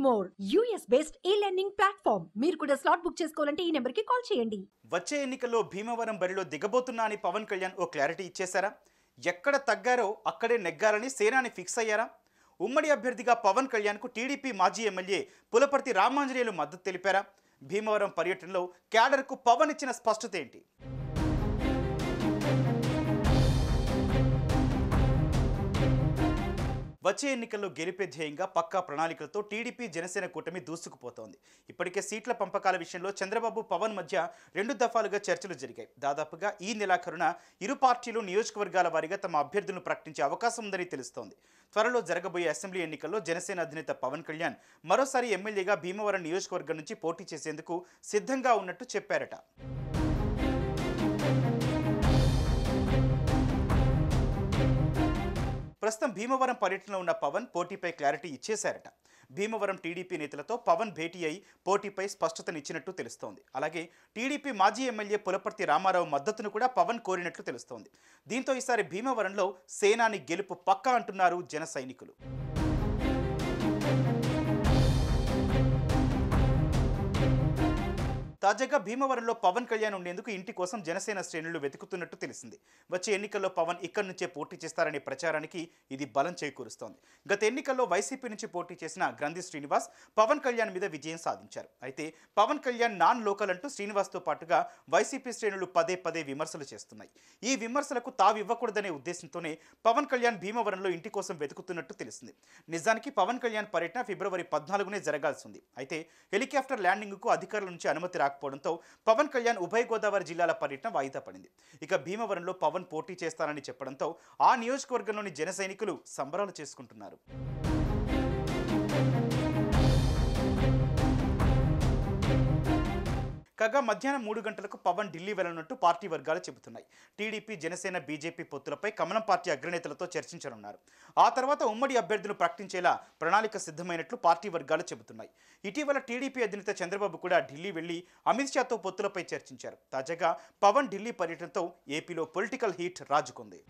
More US based e-learning platform. మీరు కూడా slot book చేసుకోవాలంటే ఈ నెంబర్కి కాల్ చేయండి. వచ్చే ఎన్నికల్లో భీమవరం బరిలో దిగబోతున్నా అని పవన్ కళ్యాణ్ ఓ క్లారిటీ ఇచ్చేశారా? ఎక్కడ తగ్గారో అక్కడే నెగ్గాలని సేనాని ఫిక్స్ అయ్యారా? ఉమ్మడి అభ్యర్థిగా పవన్ కళ్యాణ్కు టీడీపీ మాజీ ఎమ్మెల్యే పులపర్తి రామాంజనేయులు మద్దతు తెలిపారా? భీమవరం పర్యటనలో క్యాడర్కు పవన్ ఇచ్చిన స్పష్టత ఏంటి? వచ్చే ఎన్నికల్లో గెలిపే ధ్యేయంగా పక్కా ప్రణాళికలతో టీడీపీ జనసేన కూటమి దూసుకుపోతోంది. ఇప్పటికే సీట్ల పంపకాల విషయంలో చంద్రబాబు పవన్ మధ్య 2 దఫాలుగా చర్చలు జరిగాయి. దాదాపుగా ఈ నెలాఖరున ఇరు పార్టీలు నియోజకవర్గాల వారీగా తమ అభ్యర్థులను ప్రకటించే అవకాశం ఉందని తెలుస్తోంది. త్వరలో జరగబోయే అసెంబ్లీ ఎన్నికల్లో జనసేన అధినేత పవన్ కళ్యాణ్ మరోసారి ఎమ్మెల్యేగా భీమవరం నియోజకవర్గం నుంచి పోటీ చేసేందుకు సిద్ధంగా ఉన్నట్టు చెప్పారట. ప్రస్తుతం భీమవరం పర్యటనలో ఉన్న పవన్ పోటీపై క్లారిటీ ఇచ్చేశారట. భీమవరం టీడీపీ నేతలతో పవన్ భేటీ అయి పోటీపై స్పష్టతనిచ్చినట్టు తెలుస్తోంది. అలాగే టీడీపీ మాజీ ఎమ్మెల్యే పులపర్తి రామారావు మద్దతును కూడా పవన్ కోరినట్లు తెలుస్తోంది. దీంతో ఈసారి భీమవరంలో సేనాని గెలుపు పక్కా అంటున్నారు జన సైనికులు. తాజాగా భీమవరంలో పవన్ కళ్యాణ్ ఉండేందుకు ఇంటి కోసం జనసేన శ్రేణులు వెతుకుతున్నట్టు తెలిసింది. వచ్చే ఎన్నికల్లో పవన్ ఇక్కడి నుంచే పోటీ చేస్తారనే ప్రచారానికి ఇది బలం చేకూరుస్తోంది. గత ఎన్నికల్లో వైసీపీ నుంచి పోటీ చేసిన గ్రంథి శ్రీనివాస్ పవన్ కళ్యాణ్ మీద విజయం సాధించారు. అయితే పవన్ కళ్యాణ్ నాన్ లోకల్ అంటూ శ్రీనివాస్తో పాటుగా వైసీపీ శ్రేణులు పదే పదే విమర్శలు చేస్తున్నాయి. ఈ విమర్శలకు తావివ్వకూడదనే ఉద్దేశంతోనే పవన్ కళ్యాణ్ భీమవరంలో ఇంటి కోసం వెతుకుతున్నట్టు తెలిసింది. నిజానికి పవన్ కళ్యాణ్ పర్యటన ఫిబ్రవరి 14నే జరగాల్సి ఉంది. అయితే హెలికాప్టర్ ల్యాండింగ్కు అధికారుల నుంచి అనుమతి రాకపోవడంతో పవన్ కళ్యాణ్ ఉభయ గోదావరి జిల్లాల పర్యటన వాయిదా పడింది. ఇక భీమవరంలో పవన్ పోటీ చేస్తానని చెప్పడంతో ఆ నియోజకవర్గంలోని జన సైనికులు సంబరాలు చేసుకుంటున్నారు. కాగా మధ్యాహ్నం 3 గంటలకు పవన్ ఢిల్లీ వెళ్లనున్నట్టు పార్టీ వర్గాలు చెబుతున్నాయి. టీడీపీ జనసేన బీజేపీ పొత్తులపై కమలం పార్టీ అగ్రనేతలతో చర్చించనున్నారు. ఆ తర్వాత ఉమ్మడి అభ్యర్థులు ప్రకటించేలా ప్రణాళిక సిద్ధమైనట్లు పార్టీ వర్గాలు చెబుతున్నాయి. ఇటీవల టీడీపీ అధినేత చంద్రబాబు కూడా ఢిల్లీ వెళ్లి అమిత్ షాతో పొత్తులపై చర్చించారు. తాజాగా పవన్ ఢిల్లీ పర్యటనతో ఏపీలో పొలిటికల్ హీట్ రాజుకుంది.